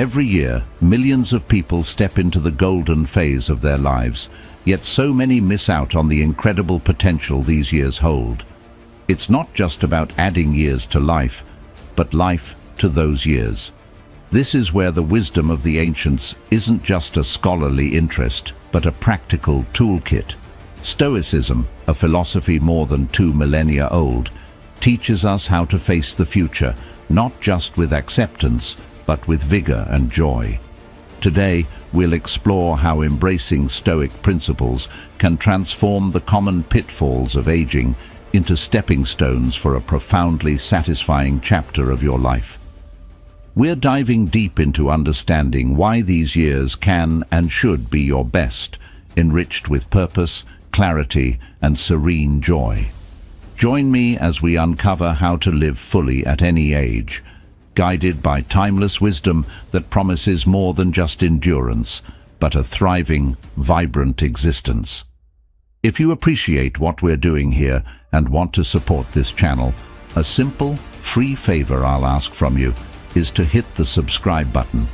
Every year, millions of people step into the golden phase of their lives, yet so many miss out on the incredible potential these years hold. It's not just about adding years to life, but life to those years. This is where the wisdom of the ancients isn't just a scholarly interest, but a practical toolkit. Stoicism, a philosophy more than 2 millennia old, teaches us how to face the future, not just with acceptance, but with vigor and joy. Today, we'll explore how embracing Stoic principles can transform the common pitfalls of aging into stepping stones for a profoundly satisfying chapter of your life. We're diving deep into understanding why these years can and should be your best, enriched with purpose, clarity, and serene joy. Join me as we uncover how to live fully at any age, guided by timeless wisdom that promises more than just endurance, but a thriving, vibrant existence. If you appreciate what we're doing here and want to support this channel, a simple, free favor I'll ask from you is to hit the subscribe button.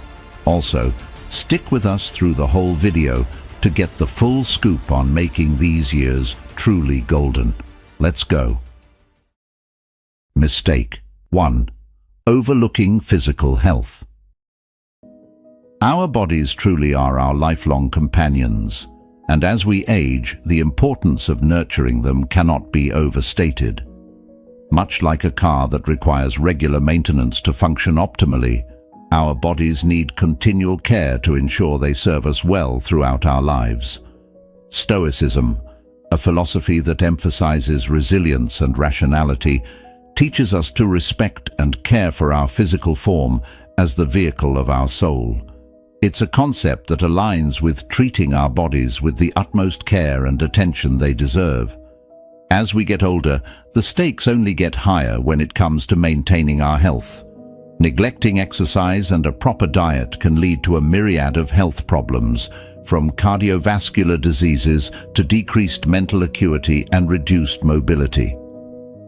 Also, stick with us through the whole video to get the full scoop on making these years truly golden. Let's go. Mistake 1. Overlooking physical health. Our bodies truly are our lifelong companions, and as we age, the importance of nurturing them cannot be overstated. Much like a car that requires regular maintenance to function optimally, our bodies need continual care to ensure they serve us well throughout our lives. Stoicism, a philosophy that emphasizes resilience and rationality, teaches us to respect and care for our physical form as the vehicle of our soul. It's a concept that aligns with treating our bodies with the utmost care and attention they deserve. As we get older, the stakes only get higher when it comes to maintaining our health. Neglecting exercise and a proper diet can lead to a myriad of health problems, from cardiovascular diseases to decreased mental acuity and reduced mobility.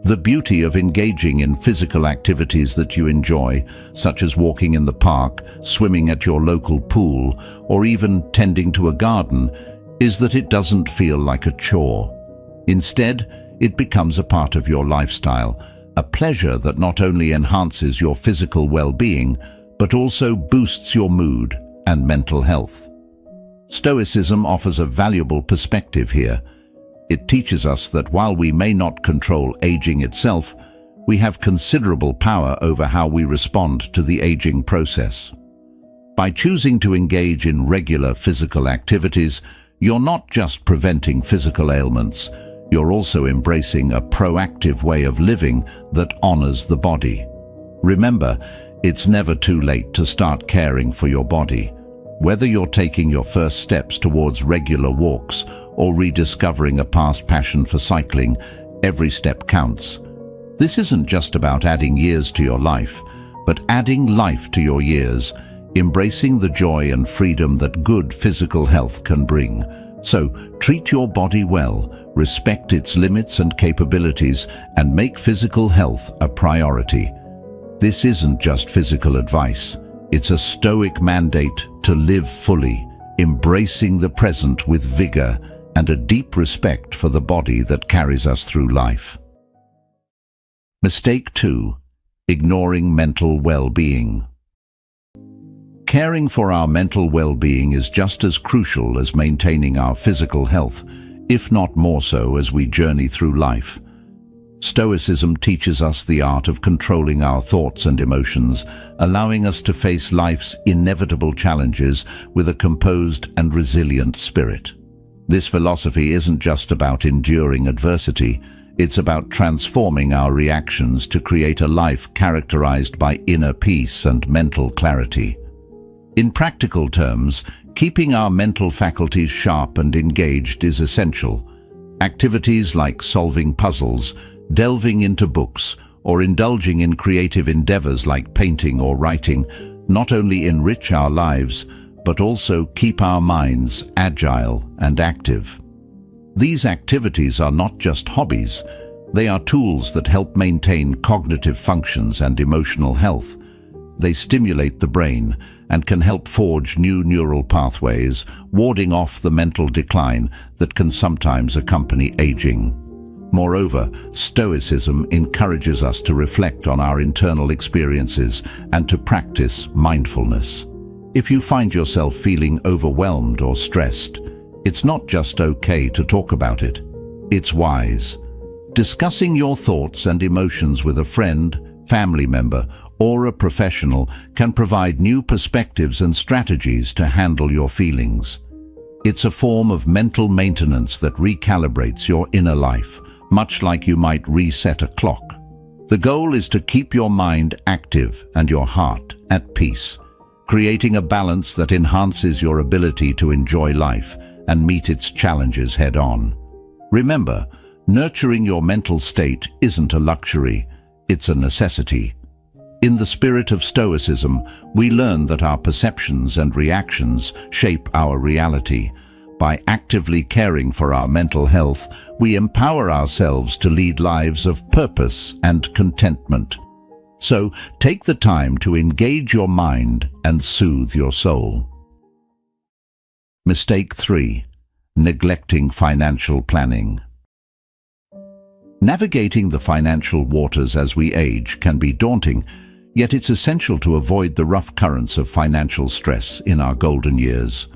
The beauty of engaging in physical activities that you enjoy, such as walking in the park, swimming at your local pool, or even tending to a garden, is that it doesn't feel like a chore. Instead, it becomes a part of your lifestyle, a pleasure that not only enhances your physical well-being, but also boosts your mood and mental health. Stoicism offers a valuable perspective here. It teaches us that while we may not control aging itself, we have considerable power over how we respond to the aging process. By choosing to engage in regular physical activities, you're not just preventing physical ailments, you're also embracing a proactive way of living that honors the body. Remember, it's never too late to start caring for your body. Whether you're taking your first steps towards regular walks or rediscovering a past passion for cycling, every step counts. This isn't just about adding years to your life, but adding life to your years, embracing the joy and freedom that good physical health can bring. So, treat your body well, respect its limits and capabilities, and make physical health a priority. This isn't just physical advice. It's a Stoic mandate to live fully, embracing the present with vigor and a deep respect for the body that carries us through life. Mistake 2. Ignoring mental well-being. Caring for our mental well-being is just as crucial as maintaining our physical health, if not more so as we journey through life. Stoicism teaches us the art of controlling our thoughts and emotions, allowing us to face life's inevitable challenges with a composed and resilient spirit. This philosophy isn't just about enduring adversity, it's about transforming our reactions to create a life characterized by inner peace and mental clarity. In practical terms, keeping our mental faculties sharp and engaged is essential. Activities like solving puzzles, delving into books, or indulging in creative endeavors like painting or writing not only enrich our lives, but also keep our minds agile and active. These activities are not just hobbies, they are tools that help maintain cognitive functions and emotional health. They stimulate the brain and can help forge new neural pathways, warding off the mental decline that can sometimes accompany aging. Moreover, Stoicism encourages us to reflect on our internal experiences and to practice mindfulness. If you find yourself feeling overwhelmed or stressed, it's not just okay to talk about it. It's wise. Discussing your thoughts and emotions with a friend, family member, or a professional can provide new perspectives and strategies to handle your feelings. It's a form of mental maintenance that recalibrates your inner life, much like you might reset a clock. The goal is to keep your mind active and your heart at peace, creating a balance that enhances your ability to enjoy life and meet its challenges head-on. Remember, nurturing your mental state isn't a luxury, it's a necessity. In the spirit of Stoicism, we learn that our perceptions and reactions shape our reality. By actively caring for our mental health, we empower ourselves to lead lives of purpose and contentment. So, take the time to engage your mind and soothe your soul. Mistake 3. Neglecting financial planning. Navigating the financial waters as we age can be daunting, yet it's essential to avoid the rough currents of financial stress in our golden years.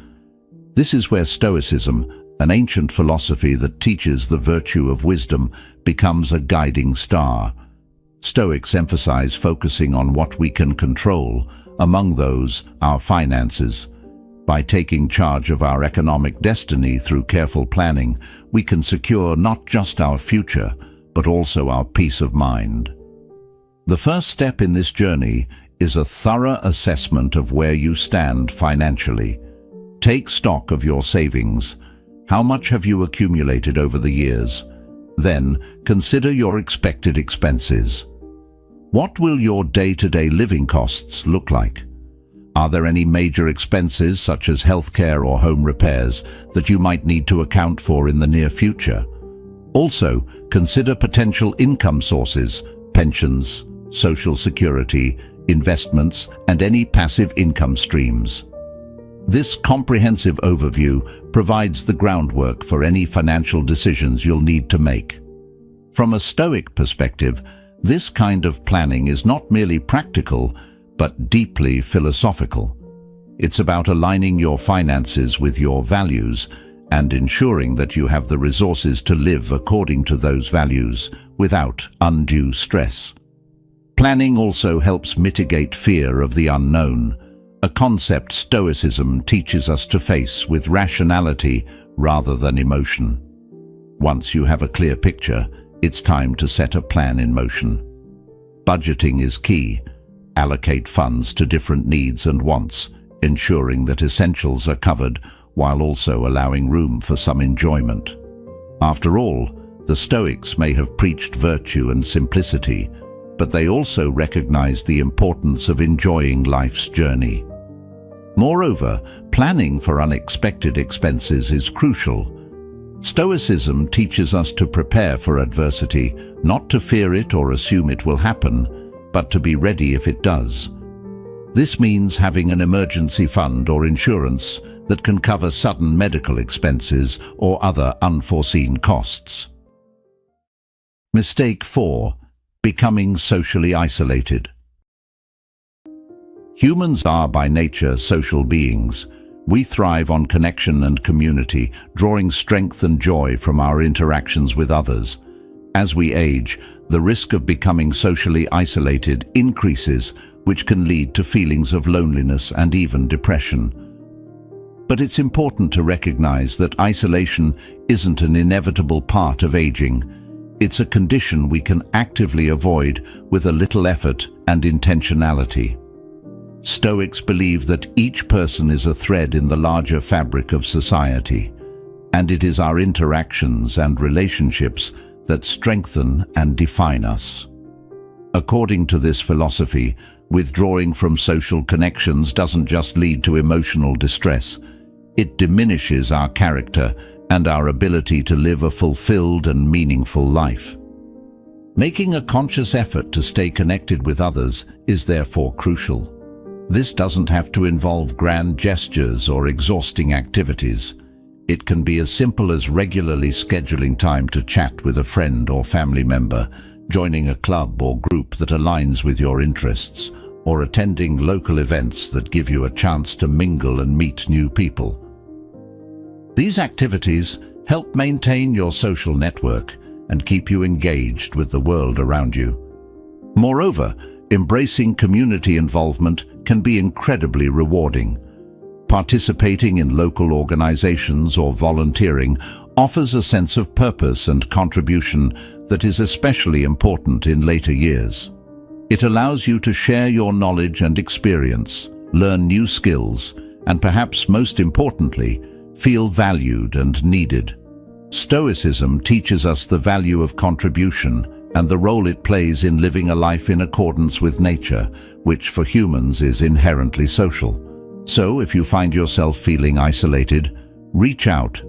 This is where Stoicism, an ancient philosophy that teaches the virtue of wisdom, becomes a guiding star. Stoics emphasize focusing on what we can control, among those, our finances. By taking charge of our economic destiny through careful planning, we can secure not just our future, but also our peace of mind. The first step in this journey is a thorough assessment of where you stand financially. Take stock of your savings. How much have you accumulated over the years? Then, consider your expected expenses. What will your day-to-day living costs look like? Are there any major expenses, such as healthcare or home repairs, that you might need to account for in the near future? Also, consider potential income sources, pensions, social security, investments, and any passive income streams. This comprehensive overview provides the groundwork for any financial decisions you'll need to make. From a Stoic perspective, this kind of planning is not merely practical, but deeply philosophical. It's about aligning your finances with your values and ensuring that you have the resources to live according to those values without undue stress. Planning also helps mitigate fear of the unknown, a concept Stoicism teaches us to face with rationality rather than emotion. Once you have a clear picture, it's time to set a plan in motion. Budgeting is key. Allocate funds to different needs and wants, ensuring that essentials are covered while also allowing room for some enjoyment. After all, the Stoics may have preached virtue and simplicity, but they also recognized the importance of enjoying life's journey. Moreover, planning for unexpected expenses is crucial. Stoicism teaches us to prepare for adversity, not to fear it or assume it will happen, but to be ready if it does. This means having an emergency fund or insurance that can cover sudden medical expenses or other unforeseen costs. Mistake 4. Becoming socially isolated. Humans are by nature social beings. We thrive on connection and community, drawing strength and joy from our interactions with others. As we age, the risk of becoming socially isolated increases, which can lead to feelings of loneliness and even depression. But it's important to recognize that isolation isn't an inevitable part of aging. It's a condition we can actively avoid with a little effort and intentionality. Stoics believe that each person is a thread in the larger fabric of society, and it is our interactions and relationships that strengthen and define us. According to this philosophy, withdrawing from social connections doesn't just lead to emotional distress. It diminishes our character and our ability to live a fulfilled and meaningful life. Making a conscious effort to stay connected with others is therefore crucial. This doesn't have to involve grand gestures or exhausting activities. It can be as simple as regularly scheduling time to chat with a friend or family member, joining a club or group that aligns with your interests, or attending local events that give you a chance to mingle and meet new people. These activities help maintain your social network and keep you engaged with the world around you. Moreover, embracing community involvement can be incredibly rewarding. Participating in local organizations or volunteering offers a sense of purpose and contribution that is especially important in later years. It allows you to share your knowledge and experience, learn new skills, and perhaps most importantly, feel valued and needed. Stoicism teaches us the value of contribution and the role it plays in living a life in accordance with nature, which for humans is inherently social. So, if you find yourself feeling isolated, reach out,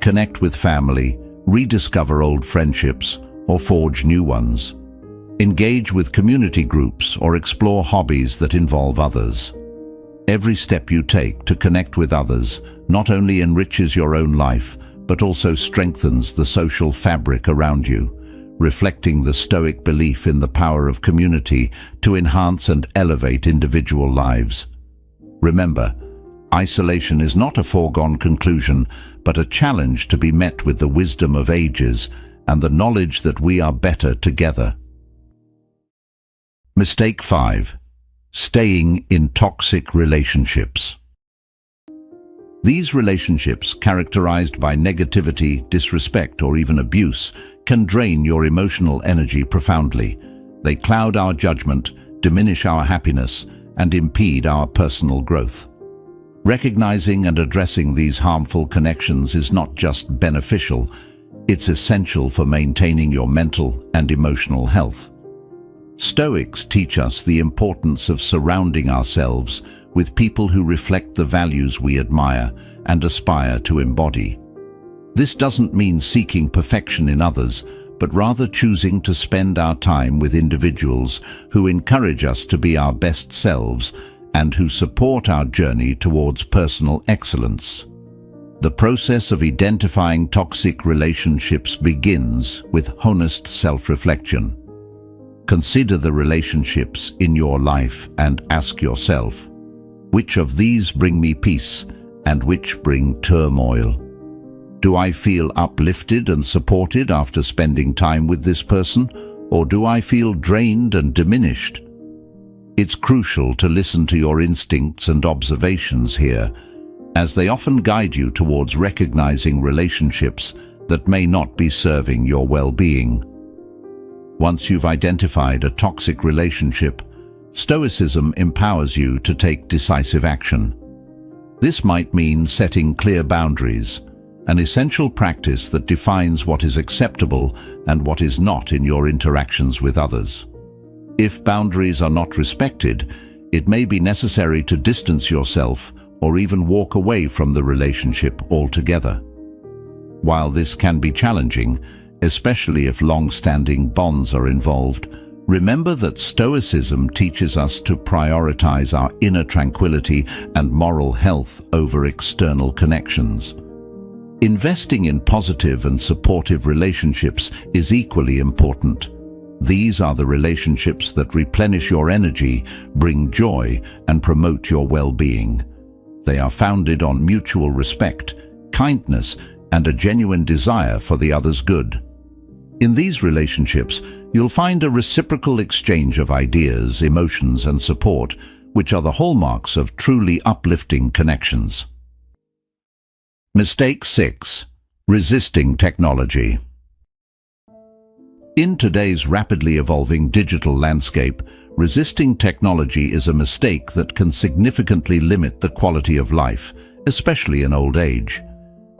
connect with family, rediscover old friendships, or forge new ones. Engage with community groups or explore hobbies that involve others. Every step you take to connect with others not only enriches your own life, but also strengthens the social fabric around you, reflecting the Stoic belief in the power of community to enhance and elevate individual lives. Remember, isolation is not a foregone conclusion, but a challenge to be met with the wisdom of ages and the knowledge that we are better together. Mistake 5. Staying in toxic relationships. These relationships, characterized by negativity, disrespect, or even abuse, can drain your emotional energy profoundly. They cloud our judgment, diminish our happiness, and impede our personal growth. Recognizing and addressing these harmful connections is not just beneficial, it's essential for maintaining your mental and emotional health. Stoics teach us the importance of surrounding ourselves with people who reflect the values we admire and aspire to embody. This doesn't mean seeking perfection in others, but rather choosing to spend our time with individuals who encourage us to be our best selves and who support our journey towards personal excellence. The process of identifying toxic relationships begins with honest self-reflection. Consider the relationships in your life and ask yourself, which of these bring me peace and which bring turmoil? Do I feel uplifted and supported after spending time with this person, or do I feel drained and diminished? It's crucial to listen to your instincts and observations here, as they often guide you towards recognizing relationships that may not be serving your well-being. Once you've identified a toxic relationship, Stoicism empowers you to take decisive action. This might mean setting clear boundaries, an essential practice that defines what is acceptable and what is not in your interactions with others. If boundaries are not respected, it may be necessary to distance yourself or even walk away from the relationship altogether. While this can be challenging, especially if long-standing bonds are involved, remember that Stoicism teaches us to prioritize our inner tranquility and moral health over external connections. Investing in positive and supportive relationships is equally important. These are the relationships that replenish your energy, bring joy, and promote your well-being. They are founded on mutual respect, kindness, and a genuine desire for the other's good. In these relationships, you'll find a reciprocal exchange of ideas, emotions, and support, which are the hallmarks of truly uplifting connections. Mistake 6. Resisting technology. In today's rapidly evolving digital landscape, resisting technology is a mistake that can significantly limit the quality of life, especially in old age.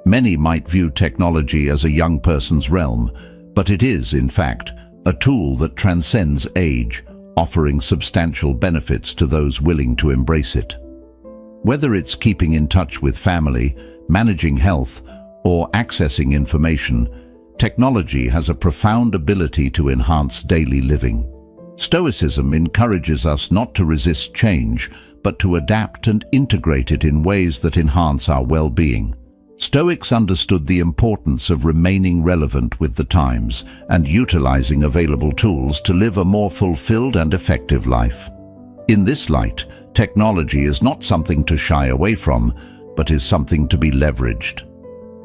Many might view technology as a young person's realm, but it is, in fact, a tool that transcends age, offering substantial benefits to those willing to embrace it. Whether it's keeping in touch with family, managing health, or accessing information, technology has a profound ability to enhance daily living. Stoicism encourages us not to resist change, but to adapt and integrate it in ways that enhance our well-being. Stoics understood the importance of remaining relevant with the times and utilizing available tools to live a more fulfilled and effective life. In this light, technology is not something to shy away from, but is something to be leveraged.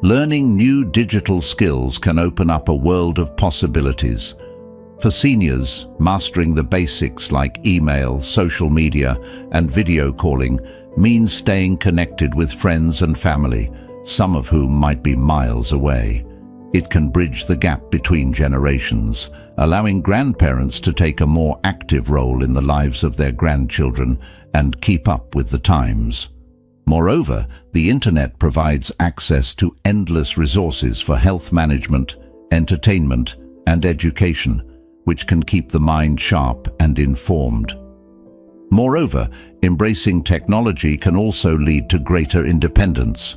Learning new digital skills can open up a world of possibilities. For seniors, mastering the basics like email, social media, and video calling means staying connected with friends and family, some of whom might be miles away. It can bridge the gap between generations, allowing grandparents to take a more active role in the lives of their grandchildren and keep up with the times. Moreover, the internet provides access to endless resources for health management, entertainment, and education, which can keep the mind sharp and informed. Moreover, embracing technology can also lead to greater independence.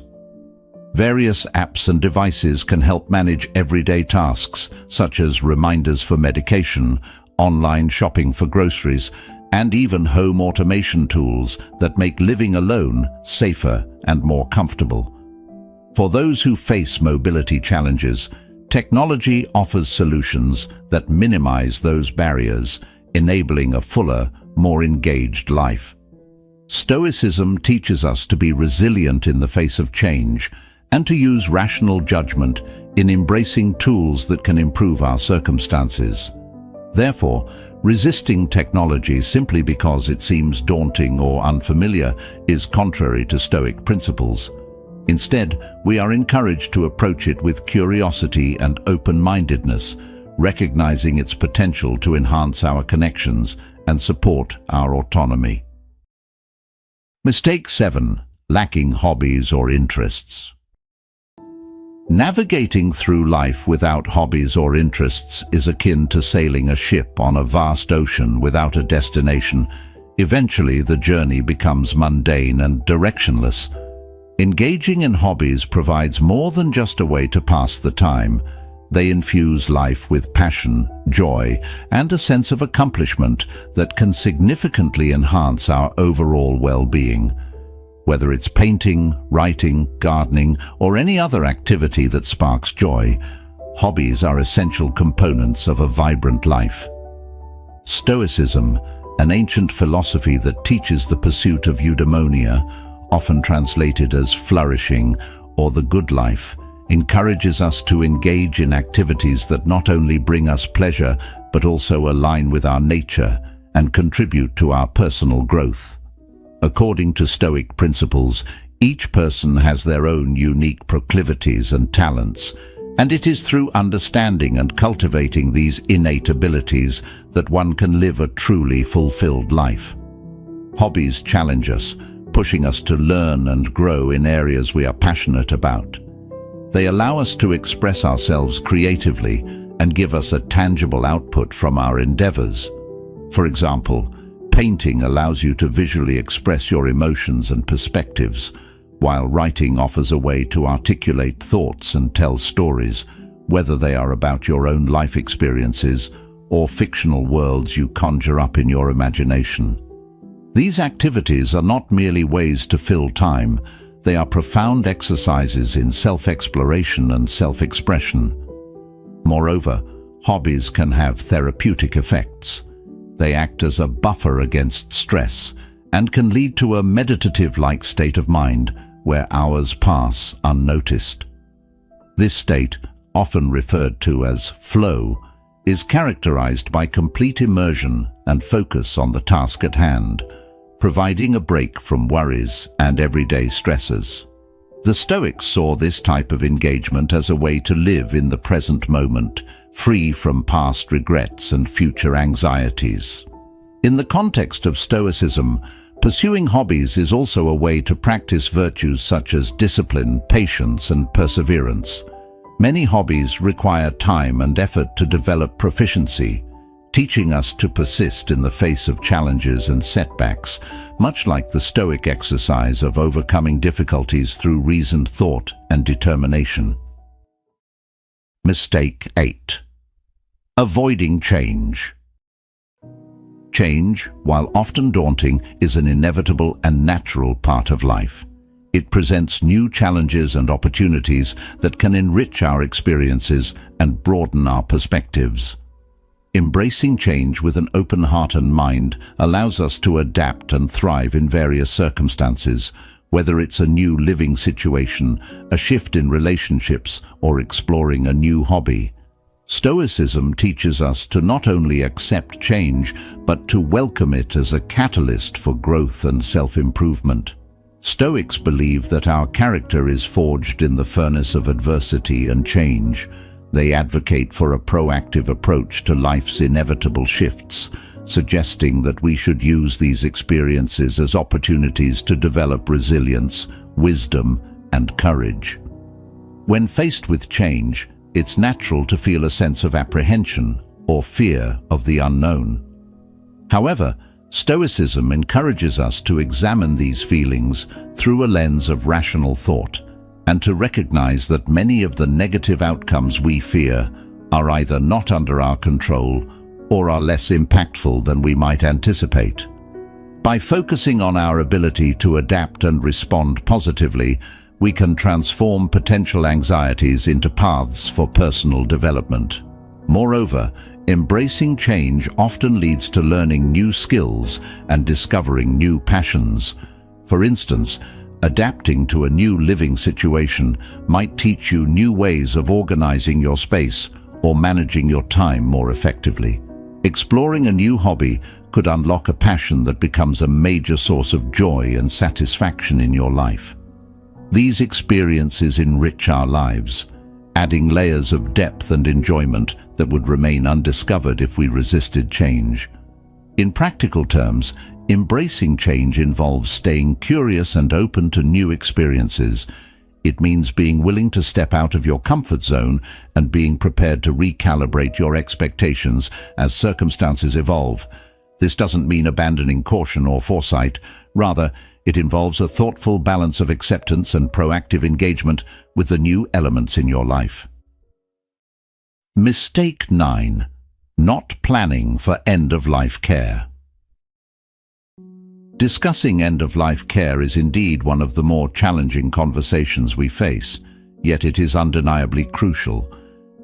Various apps and devices can help manage everyday tasks, such as reminders for medication, online shopping for groceries, and even home automation tools that make living alone safer and more comfortable. For those who face mobility challenges, technology offers solutions that minimize those barriers, enabling a fuller, more engaged life. Stoicism teaches us to be resilient in the face of change and to use rational judgment in embracing tools that can improve our circumstances. Therefore, resisting technology simply because it seems daunting or unfamiliar is contrary to Stoic principles. Instead, we are encouraged to approach it with curiosity and open-mindedness, recognizing its potential to enhance our connections and support our autonomy. Mistake 7. Lacking hobbies or interests. Navigating through life without hobbies or interests is akin to sailing a ship on a vast ocean without a destination. Eventually, the journey becomes mundane and directionless. Engaging in hobbies provides more than just a way to pass the time. They infuse life with passion, joy, and a sense of accomplishment that can significantly enhance our overall well-being. Whether it's painting, writing, gardening, or any other activity that sparks joy, hobbies are essential components of a vibrant life. Stoicism, an ancient philosophy that teaches the pursuit of eudaimonia, often translated as flourishing or the good life, encourages us to engage in activities that not only bring us pleasure but also align with our nature and contribute to our personal growth. According to Stoic principles, each person has their own unique proclivities and talents, and it is through understanding and cultivating these innate abilities that one can live a truly fulfilled life. Hobbies challenge us, pushing us to learn and grow in areas we are passionate about. They allow us to express ourselves creatively and give us a tangible output from our endeavors. For example, painting allows you to visually express your emotions and perspectives, while writing offers a way to articulate thoughts and tell stories, whether they are about your own life experiences or fictional worlds you conjure up in your imagination. These activities are not merely ways to fill time, they are profound exercises in self-exploration and self-expression. Moreover, hobbies can have therapeutic effects. They act as a buffer against stress and can lead to a meditative-like state of mind where hours pass unnoticed. This state, often referred to as flow, is characterized by complete immersion and focus on the task at hand, providing a break from worries and everyday stresses. The Stoics saw this type of engagement as a way to live in the present moment, free from past regrets and future anxieties. In the context of Stoicism, pursuing hobbies is also a way to practice virtues such as discipline, patience, and perseverance. Many hobbies require time and effort to develop proficiency, teaching us to persist in the face of challenges and setbacks, much like the Stoic exercise of overcoming difficulties through reasoned thought and determination. Mistake 8. Avoiding change. Change, while often daunting, is an inevitable and natural part of life. It presents new challenges and opportunities that can enrich our experiences and broaden our perspectives. Embracing change with an open heart and mind allows us to adapt and thrive in various circumstances, whether it's a new living situation, a shift in relationships, or exploring a new hobby. Stoicism teaches us to not only accept change, but to welcome it as a catalyst for growth and self-improvement. Stoics believe that our character is forged in the furnace of adversity and change. They advocate for a proactive approach to life's inevitable shifts, suggesting that we should use these experiences as opportunities to develop resilience, wisdom, and courage. When faced with change, it's natural to feel a sense of apprehension or fear of the unknown. However, Stoicism encourages us to examine these feelings through a lens of rational thought and to recognize that many of the negative outcomes we fear are either not under our control or are less impactful than we might anticipate. By focusing on our ability to adapt and respond positively, we can transform potential anxieties into paths for personal development. Moreover, embracing change often leads to learning new skills and discovering new passions. For instance, adapting to a new living situation might teach you new ways of organizing your space or managing your time more effectively. Exploring a new hobby could unlock a passion that becomes a major source of joy and satisfaction in your life. These experiences enrich our lives, adding layers of depth and enjoyment that would remain undiscovered if we resisted change. In practical terms, embracing change involves staying curious and open to new experiences. It means being willing to step out of your comfort zone and being prepared to recalibrate your expectations as circumstances evolve. This doesn't mean abandoning caution or foresight. Rather, it involves a thoughtful balance of acceptance and proactive engagement with the new elements in your life. Mistake 9. Not planning for end-of-life care. Discussing end-of-life care is indeed one of the more challenging conversations we face, yet it is undeniably crucial.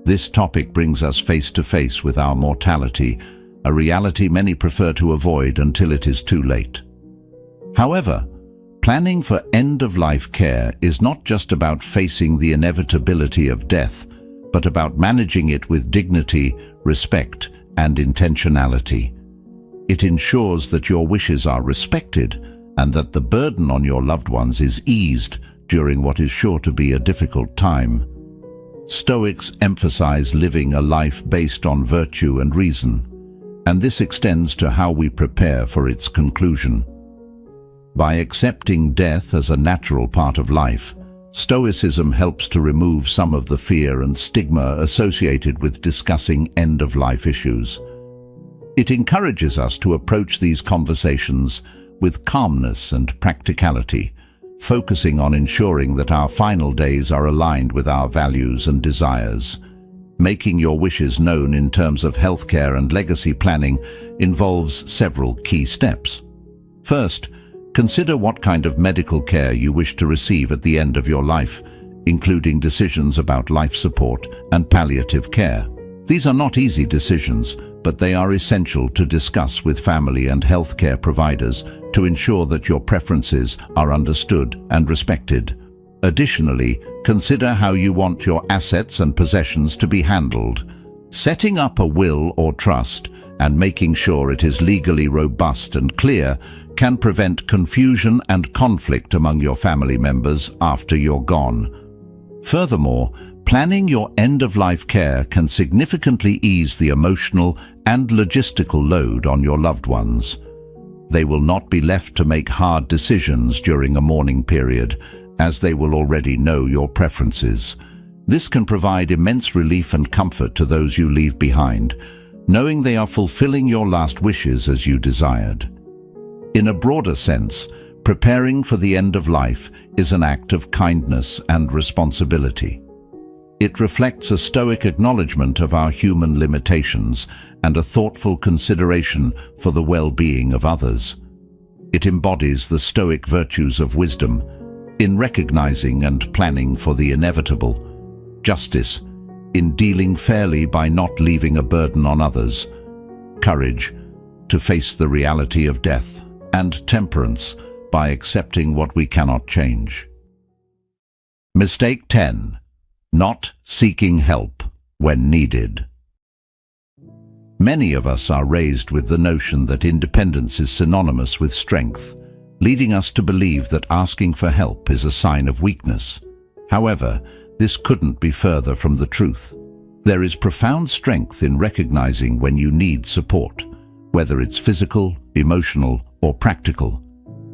This topic brings us face to face with our mortality, a reality many prefer to avoid until it is too late. However, planning for end-of-life care is not just about facing the inevitability of death, but about managing it with dignity, respect, and intentionality. It ensures that your wishes are respected and that the burden on your loved ones is eased during what is sure to be a difficult time. Stoics emphasize living a life based on virtue and reason, and this extends to how we prepare for its conclusion. By accepting death as a natural part of life, Stoicism helps to remove some of the fear and stigma associated with discussing end-of-life issues. It encourages us to approach these conversations with calmness and practicality, focusing on ensuring that our final days are aligned with our values and desires. Making your wishes known in terms of healthcare and legacy planning involves several key steps. First, consider what kind of medical care you wish to receive at the end of your life, including decisions about life support and palliative care. These are not easy decisions, but they are essential to discuss with family and healthcare providers to ensure that your preferences are understood and respected. Additionally, consider how you want your assets and possessions to be handled. Setting up a will or trust and making sure it is legally robust and clear can prevent confusion and conflict among your family members after you're gone. Furthermore, planning your end-of-life care can significantly ease the emotional and logistical load on your loved ones. They will not be left to make hard decisions during a mourning period, as they will already know your preferences. This can provide immense relief and comfort to those you leave behind, knowing they are fulfilling your last wishes as you desired. In a broader sense, preparing for the end of life is an act of kindness and responsibility. It reflects a Stoic acknowledgement of our human limitations and a thoughtful consideration for the well-being of others. It embodies the Stoic virtues of wisdom in recognizing and planning for the inevitable, justice in dealing fairly by not leaving a burden on others, courage to face the reality of death, and temperance by accepting what we cannot change. Mistake 10. Not seeking help when needed. Many of us are raised with the notion that independence is synonymous with strength, leading us to believe that asking for help is a sign of weakness. However, this couldn't be further from the truth. There is profound strength in recognizing when you need support, whether it's physical, emotional, or practical.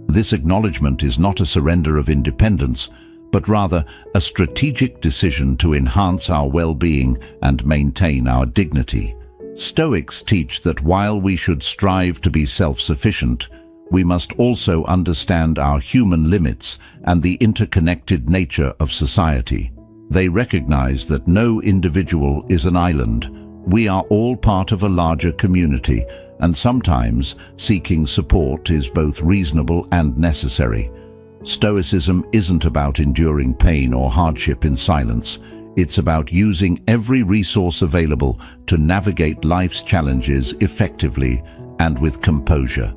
This acknowledgement is not a surrender of independence, but rather a strategic decision to enhance our well-being and maintain our dignity. Stoics teach that while we should strive to be self-sufficient, we must also understand our human limits and the interconnected nature of society. They recognize that no individual is an island. We are all part of a larger community, and sometimes seeking support is both reasonable and necessary. Stoicism isn't about enduring pain or hardship in silence. It's about using every resource available to navigate life's challenges effectively and with composure.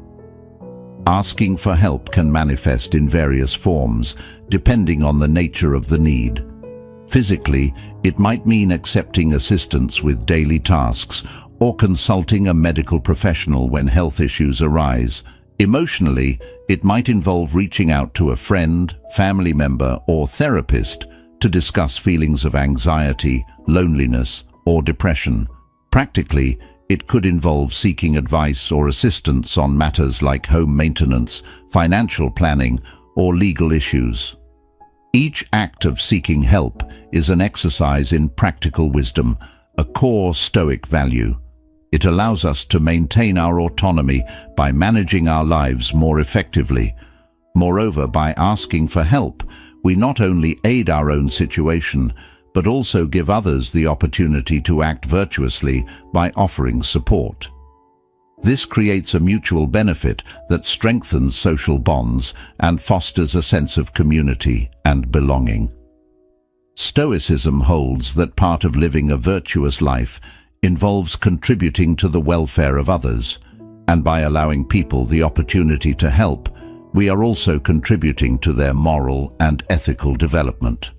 Asking for help can manifest in various forms, depending on the nature of the need. Physically, it might mean accepting assistance with daily tasks or consulting a medical professional when health issues arise. Emotionally, it might involve reaching out to a friend, family member, or therapist to discuss feelings of anxiety, loneliness, or depression. Practically, it could involve seeking advice or assistance on matters like home maintenance, financial planning, or legal issues. Each act of seeking help is an exercise in practical wisdom, a core Stoic value. It allows us to maintain our autonomy by managing our lives more effectively. Moreover, by asking for help, we not only aid our own situation, but also give others the opportunity to act virtuously by offering support. This creates a mutual benefit that strengthens social bonds and fosters a sense of community and belonging. Stoicism holds that part of living a virtuous life involves contributing to the welfare of others, and by allowing people the opportunity to help, we are also contributing to their moral and ethical development.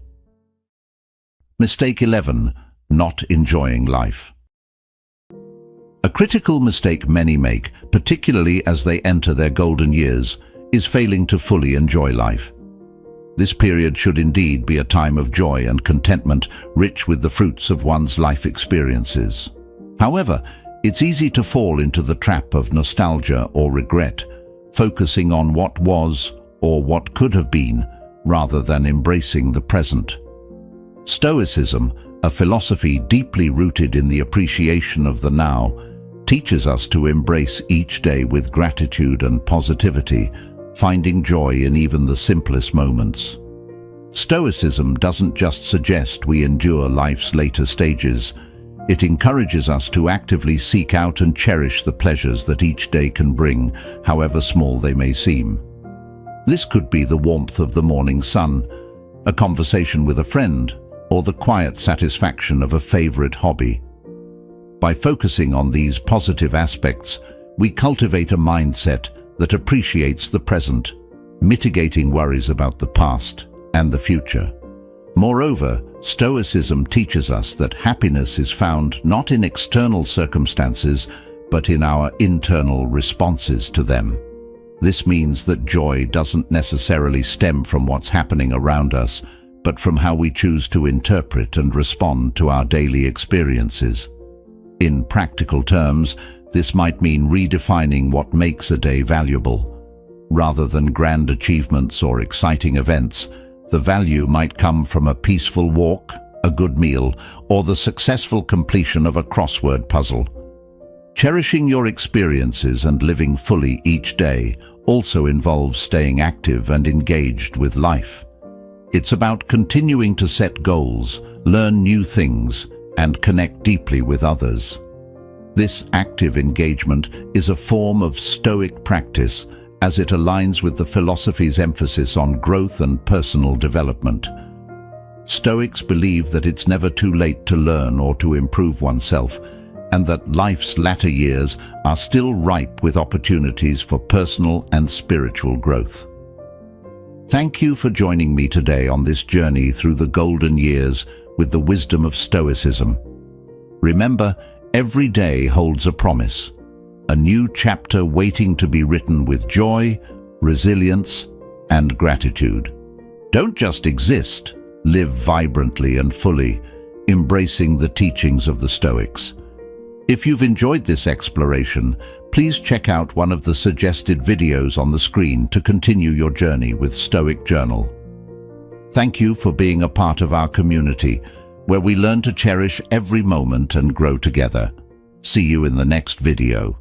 Mistake 11. Not enjoying life. A critical mistake many make, particularly as they enter their golden years, is failing to fully enjoy life. This period should indeed be a time of joy and contentment, rich with the fruits of one's life experiences. However, it's easy to fall into the trap of nostalgia or regret, focusing on what was or what could have been, rather than embracing the present. Stoicism, a philosophy deeply rooted in the appreciation of the now, teaches us to embrace each day with gratitude and positivity, finding joy in even the simplest moments. Stoicism doesn't just suggest we endure life's later stages. It encourages us to actively seek out and cherish the pleasures that each day can bring, however small they may seem. This could be the warmth of the morning sun, a conversation with a friend, or the quiet satisfaction of a favorite hobby. By focusing on these positive aspects, we cultivate a mindset that appreciates the present, mitigating worries about the past and the future. Moreover, Stoicism teaches us that happiness is found not in external circumstances, but in our internal responses to them. This means that joy doesn't necessarily stem from what's happening around us, but from how we choose to interpret and respond to our daily experiences. In practical terms, this might mean redefining what makes a day valuable. Rather than grand achievements or exciting events, the value might come from a peaceful walk, a good meal, or the successful completion of a crossword puzzle. Cherishing your experiences and living fully each day also involves staying active and engaged with life. It's about continuing to set goals, learn new things, and connect deeply with others. This active engagement is a form of Stoic practice as it aligns with the philosophy's emphasis on growth and personal development. Stoics believe that it's never too late to learn or to improve oneself, and that life's latter years are still ripe with opportunities for personal and spiritual growth. Thank you for joining me today on this journey through the golden years with the wisdom of Stoicism. Remember, every day holds a promise, a new chapter waiting to be written with joy, resilience, and gratitude. Don't just exist, live vibrantly and fully, embracing the teachings of the Stoics. If you've enjoyed this exploration, please check out one of the suggested videos on the screen to continue your journey with Stoic Journal. Thank you for being a part of our community, where we learn to cherish every moment and grow together. See you in the next video.